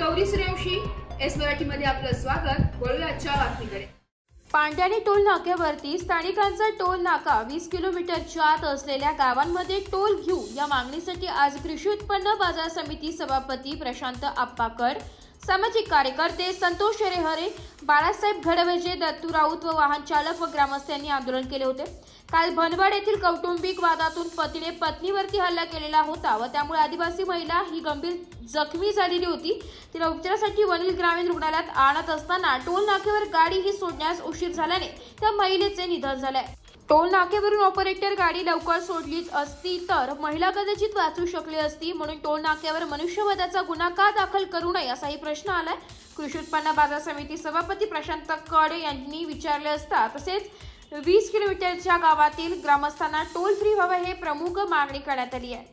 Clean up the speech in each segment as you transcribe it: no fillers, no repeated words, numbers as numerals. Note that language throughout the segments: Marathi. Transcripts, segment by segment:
गौरी सूर्यवंशी एस मराठीमध्ये आपलं स्वागत। वळूया आजच्या बातमीकडे। पांड्याने टोल नाक्यावरती स्थानिकांचा टोल नाका 20 किलोमीटरच्या आत असलेल्या गावांमध्ये टोल घेऊ या मागणीसाठी आज कृषी उत्पन्न बाजार समिती सभापती प्रशांत आप्पाकर, सामाजिक कार्यकर्ते संतोष शेरेहरे, बाळासाहेब घडवजे, दत्तू राऊत व वाहन चालक व ग्रामस्थांनी आंदोलन केले होते। काल भनवाड येथील कौटुंबिक वादातून पतीने पत्नीवरती हल्ला केलेला होता व त्यामुळे आदिवासी महिला ही गंभीर जखमी झालेली होती। तिला उपचारासाठी वनील ग्रामीण रुग्णालयात आणत असताना टोल नाक्यावर गाडी ही सोडण्यास उशीर झाल्याने त्या महिलेचे निधन झाले। टोल नाक्यावरून ऑपरेटर गाडी लवकर सोडलीच असती तर महिला कदाचित वाचू शकली असती, म्हणून टोल नाक्यावर मनुष्यवधाचा गुन्हा का दाखल करू नये असाही प्रश्न आलाय। कृषी उत्पन्न बाजार समिती सभापती प्रशांत कडे यांनी विचारले असता तसेच 20 किलोमीटरच्या गावातील ग्रामस्थांना टोल फ्री व्हावे हे प्रमुख मागणी करण्यात आली आहे।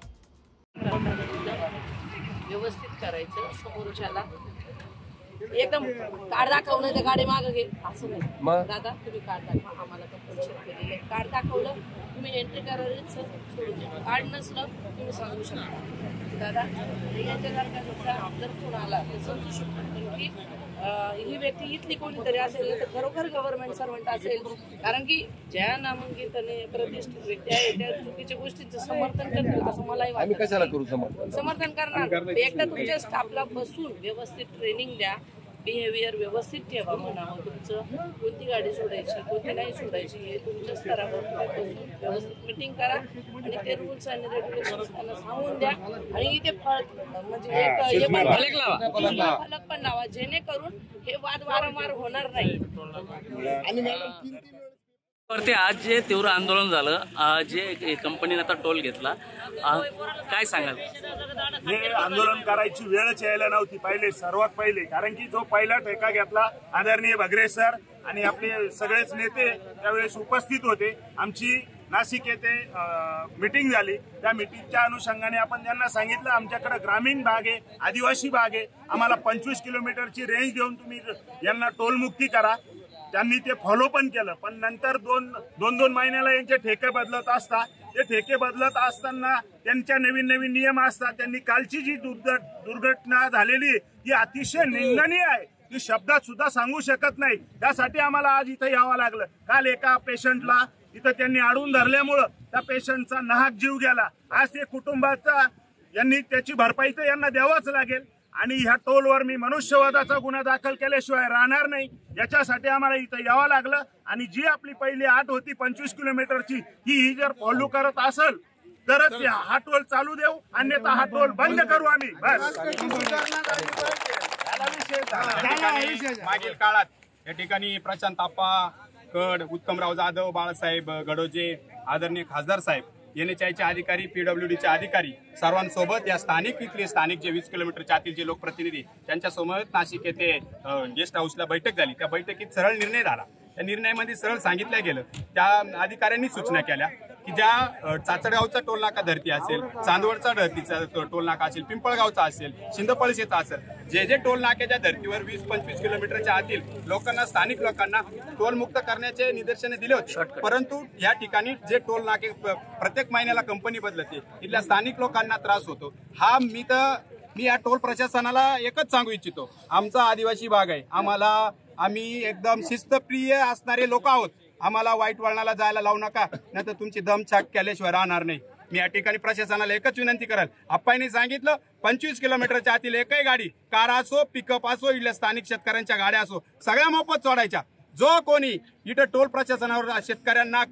व्यवस्थित करायचं, समोरच्याला एकदम कार्ड दाखवलं तर गाडी मागे घे असं नाही। दादा तुम्ही कार्ड दाखवा, आम्हाला कंपल्शन केलेलं आहे। कार्ड दाखवलं तुम्ही एंट्री करायचं, सोडून कार्ड नसलं तुम्ही सांगू शकता दादा याच्यासारखा जर फोन आला तर समजू शकतो की ही व्यक्ती इथली कोणीतरी असेल तर खरोखर गव्हर्नमेंट सर्वंट असेल, कारण की ज्या नामांकित आणि प्रतिष्ठित व्यक्ती आहे त्या चुकीच्या गोष्टींचं समर्थन करतील असं मलाही वाटतं। कशाला करू समर्थन करणार एकदा तुमच्या स्टाफला बसून व्यवस्थित ट्रेनिंग द्या, बिहेवियर व्यवस्थित ठेवा, म्हणावं तुमचं कोणती गाडी सोडायची कोणती नाही सोडायची हे तुमच्या स्तरावर बसून व्यवस्थित मीटिंग करा आणि ते रूल्स आणि रेग्युलेशन्स त्यांना सांगून द्या आणि इथे म्हणजे फलक पण लावा जेणेकरून हे वाद वारंवार होणार नाही। वरती आज जे तीव्र आंदोलन झालं, जे कंपनीने आता टोल घेतला, काय सांगाल? हे आंदोलन करायची वेळच यायला नव्हती सर्वात पहिले, कारण की जो पहिला ठेका घेतला आदरणीय भगरे सर आणि आपले सगळेच नेते त्यावेळेस उपस्थित होते। आमची नाशिक येथे मीटिंग झाली, त्या मीटिंगच्या अनुषंगाने आपण त्यांना सांगितलं आमच्याकडे ग्रामीण भाग आहे, आदिवासी भाग आहे, आम्हाला 25 किलोमीटरची रेंज देऊन तुम्ही यांना टोलमुक्ती करा। त्यांनी ते फॉलो पण केलं, पण नंतर दोन महिन्याला यांचे ठेके बदलत असतात। ते ठेके बदलत असताना त्यांच्या नवीन नियम असतात। त्यांनी कालची जी दुर्घटना झालेली ती अतिशय निंदनीय आहे, ती शब्दात सुद्धा सांगू शकत नाही। त्यासाठी आम्हाला आज इथं यावं लागलं। काल एका पेशंटला इथं त्यांनी अडवून धरल्यामुळं त्या पेशंटचा नाहक जीव गेला। आज ते कुटुंबाचा यांनी त्याची भरपाई तर यांना द्यावाच लागेल आणि ह्या टोलवर मी मनुष्यवधाचा गुन्हा दाखल केल्याशिवाय राहणार नाही। याच्यासाठी आम्हाला इथं यावं लागलं आणि जी आपली पहिली अट होती 25 किलोमीटरची ही जर फॉलो करत असेल तरच हा टोल चालू देऊ, अन्यथा हा टोल बंद करू आम्ही। बस मागील काळात या ठिकाणी प्रशांत आप्पा कड, उत्तमराव जाधव, बाळासाहेब घडवजे, आदरणीय खासदार साहेब, NHIचे अधिकारी, PWDचे अधिकारी सर्वांसोबत या इथले स्थानिक जे 20 किलोमीटरच्या आतील जे लोकप्रतिनिधी त्यांच्यासोबत नाशिक येथे गेस्ट हाऊसला बैठक झाली। त्या बैठकीत सरळ निर्णय झाला। त्या निर्णयामध्ये सरळ सांगितलं गेलं, त्या अधिकाऱ्यांनी सूचना केल्या की ज्या चाचडगावचा टोल नाका धरती असेल, चांदवडचा धरतीचा टोल नाका असेल, पिंपळगावचा असेल, शिंदपळशीचा असेल, जे टोल नाक्याच्या धर्तीवर 20-25 किलोमीटरच्या आतील लोकांना, स्थानिक लोकांना टोल मुक्त करण्याचे निर्देशन दिले होते। परंतु या ठिकाणी जे टोल नाके प्रत्येक महिन्याला कंपनी बदलते, इथल्या स्थानिक लोकांना त्रास होतो। मी या टोल प्रशासनाला एकच सांगू इच्छितो, आमचा आदिवासी भाग आहे, आम्ही एकदम शिस्तप्रिय असणारे लोक आहोत। आम्हाला वाईट वळणाला जायला लावू नका, नाहीतर तुमची दमछाक केल्याशिवाय राहणार नाही। मी या ठिकाणी प्रशासनाला एकच विनंती करेल, आप्पांनी सांगितलं 25 किलोमीटरच्या आतील एकही गाडी, कार असो, पिकअप असो, इथल्या स्थानिक शेतकऱ्यांच्या गाड्या असो, सगळ्या मोफत सोडायच्या। जो कोणी इथं टोल प्रशासनावर शेतकऱ्यांना,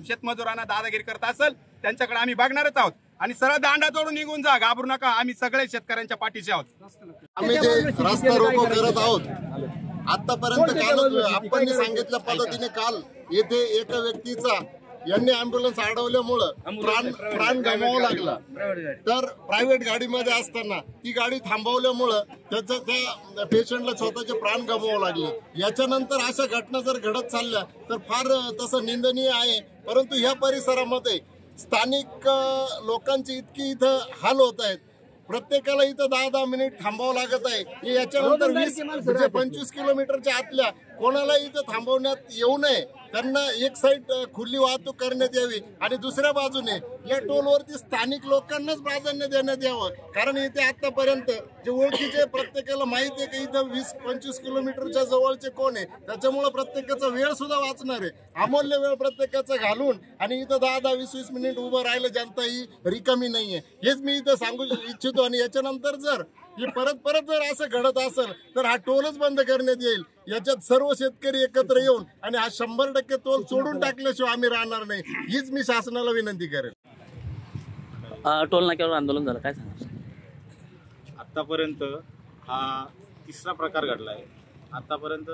शेतमजुरांना दादागिरी करत असेल त्यांच्याकडे आम्ही बघणारच आहोत आणि सरळ दांडा तोडून निघून जा, घाबरू नका, आम्ही सगळे शेतकऱ्यांच्या पाठीशी आहोत। आम्ही जे रस्ता रोको करत आहोत आतापर्यंत, काल आपण सांगितल्या पद्धतीने काल येथे एका व्यक्तीचा यांनी अँब्युलन्स अडवल्यामुळं प्राण गमावं लागला। तर प्रायव्हेट गाडीमध्ये असताना ती गाडी थांबवल्यामुळं त्या पेशंटला स्वतःचे प्राण गमावं लागले। याच्यानंतर अशा घटना जर घडत चालल्या तर फार तसं निंदनीय आहे। परंतु ह्या परिसरामध्ये स्थानिक लोकांची इतकी इथं हाल होत आहेत, प्रत्येकाला इथं 10-10 मिनिट थांबावं लागत आहे। याच्यानंतर 25 किलोमीटरच्या आतल्या कोणाला इथं थांबवण्यात येऊ नये, त्यांना एक साईड खुली वाहतूक करण्यात यावी आणि दुसऱ्या बाजूने या टोलवरती स्थानिक लोकांनाच प्राधान्य देण्यात यावं, कारण इथे आतापर्यंत जे ओळखीचे प्रत्येकाला माहिती आहे की इथं 20-25 किलोमीटरच्या जवळचे कोण आहे, त्याच्यामुळे प्रत्येकाचा वेळ सुद्धा वाचणार आहे. अमूल्य वेळ प्रत्येकाचा घालून आणि इथं 10-20 मिनिट उभं राहिलं जनता ही रिकामी नाहीये, हेच मी इथं सांगू इच्छितो. आणि याच्यानंतर जर हे परत जर असं घडत असेल तर हा टोलच बंद करण्यात येईल. याच्यात सर्व शेतकरी एकत्र येऊन आणि हा 100% टोल सोडून टाकल्याशिवाय आम्ही राहणार नाही, हीच मी शासनाला विनंती करेन. टोल नाक्यावर आंदोलन झालं, काय सांगा? आतापर्यंत हा तिसरा प्रकार घडला आहे. आतापर्यंत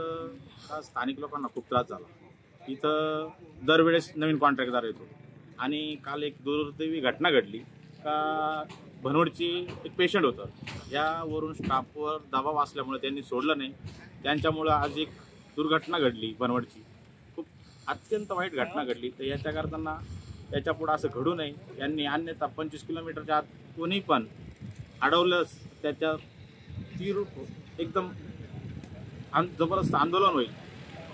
हा स्थानिक लोकांना खूप त्रास झाला. इथं दरवेळेस नवीन कॉन्ट्रॅक्टदार येतो आणि काल एक दुर्दैवी घटना घडली का भनवडची एक पेशंट होतं, यावरून स्टाफवर दबाव असल्यामुळे त्यांनी सोडलं नाही. त्यांच्यामुळं आज एक दुर्घटना घडली भनवडची, खूप अत्यंत वाईट घटना घडली. तर याच्या करताना याच्या पुढं असं घडू नये. यांनी अन्यथा 25 किलोमीटरच्या आत कोणी पण अडवलंच त्याच्या तीव्र एकदम जबरदस्त आंदोलन होईल,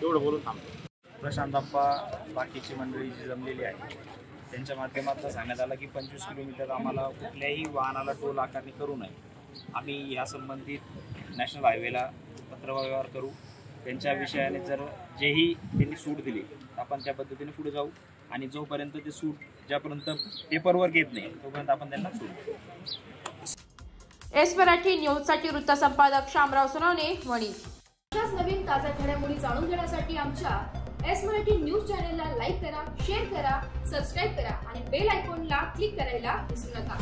एवढं बोलून थांबतो. प्रशांत आप्पा बाकीची मंडळी जी जमलेली आहे त्यांच्या माध्यमातून सांगण्यात आलं की 25 किलोमीटर आम्हाला कुठल्याही वाहनाला टोल आकारणी करू नये. आम्ही या संबंधित नॅशनल हायवेला पत्रव्यवहार करू. त्यांच्या विषयाने जर जेही त्यांनी सूट दिली आपण त्या पद्धतीने पुढे जाऊ आणि जोपर्यंत ते सूट ज्यापर्यंत पेपरवर्क येत नाही तोपर्यंत आपण त्यांना सूट देऊ. एस मराठी न्यूजसाठी वृत्तसंपादक शामराव सोनवणे, वणी. अशाच नवीन ताज्या घडामोडी जाणून घेण्यासाठी आमच्या एस मराठी न्यूज चॅनलला लाईक करा, शेअर करा, सबस्क्राईब करा आणि बेल आयकॉनला क्लिक करायला विसरू नका.